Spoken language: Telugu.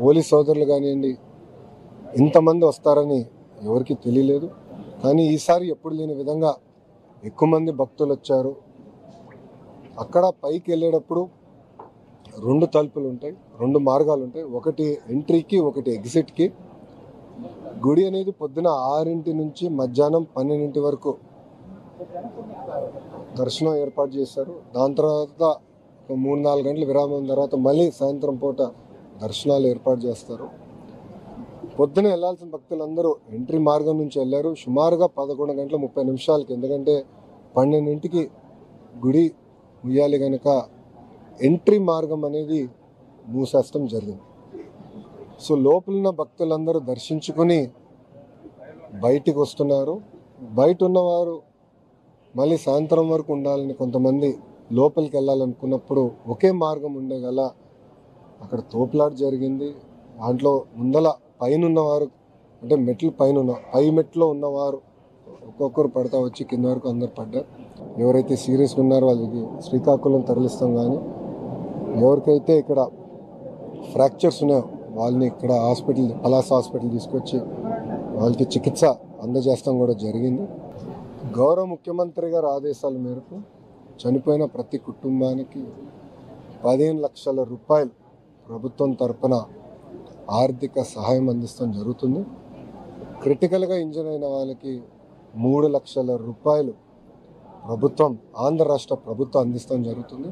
పోలీస్ సోదరులు కానివ్వండి, ఇంతమంది వస్తారని ఎవరికి తెలియలేదు. కానీ ఈసారి ఎప్పుడు లేని విధంగా ఎక్కువ మంది భక్తులు వచ్చారు. అక్కడ పైకి వెళ్ళేటప్పుడు 2 తలుపులు ఉంటాయి, 2 మార్గాలు ఉంటాయి. ఒకటి ఎంట్రీకి, ఒకటి ఎగ్జిట్కి. గుడి అనేది పొద్దున 6 నుంచి మధ్యాహ్నం 12 వరకు దర్శనం ఏర్పాటు చేశారు. దాని తర్వాత 3-4 గంటల విరామం తర్వాత మళ్ళీ సాయంత్రం పూట దర్శనాలు ఏర్పాటు చేస్తారు. పొద్దున వెళ్లాల్సిన భక్తులందరూ ఎంట్రీ మార్గం నుంచి వెళ్ళారు. సుమారుగా 11:30 ఎందుకంటే 12కి గుడి ముయ్యాలి కనుక ఎంట్రీ మార్గం అనేది మూసేస్తాం జరిగింది. సో లోపలున్న భక్తులందరూ దర్శించుకొని బయటికి వస్తున్నారు. బయట ఉన్నవారు మళ్ళీ సాయంత్రం వరకు ఉండాలని కొంతమంది లోపలికి వెళ్ళాలనుకున్నప్పుడు ఒకే మార్గం ఉండే గల అక్కడ తోపులాట జరిగింది. దాంట్లో ముందల పైన ఉన్నవారు అంటే మెట్లు పై మెట్లో ఉన్నవారు ఒక్కొక్కరు పడతా వచ్చి కింద వరకు అందరు పడ్డారు. ఎవరైతే సీరియస్గా ఉన్నారో వాళ్ళకి శ్రీకాకుళం తరలిస్తాం, కానీ ఎవరికైతే ఇక్కడ ఫ్రాక్చర్స్ ఉన్నాయో వాళ్ళని ఇక్కడ పలాస హాస్పిటల్ తీసుకొచ్చి వాళ్ళకి చికిత్స అందజేస్తాం కూడా జరిగింది. గౌరవ ముఖ్యమంత్రి గారి ఆదేశాల మేరకు చనిపోయిన ప్రతి కుటుంబానికి 15 లక్షల రూపాయలు ప్రభుత్వం తరపున ఆర్థిక సహాయం అందిస్తాం జరుగుతుంది. క్రిటికల్గా ఇంజన్ అయిన వాళ్ళకి 3 లక్షల రూపాయలు ఆంధ్ర రాష్ట్ర ప్రభుత్వం అందిస్తాం జరుగుతుంది.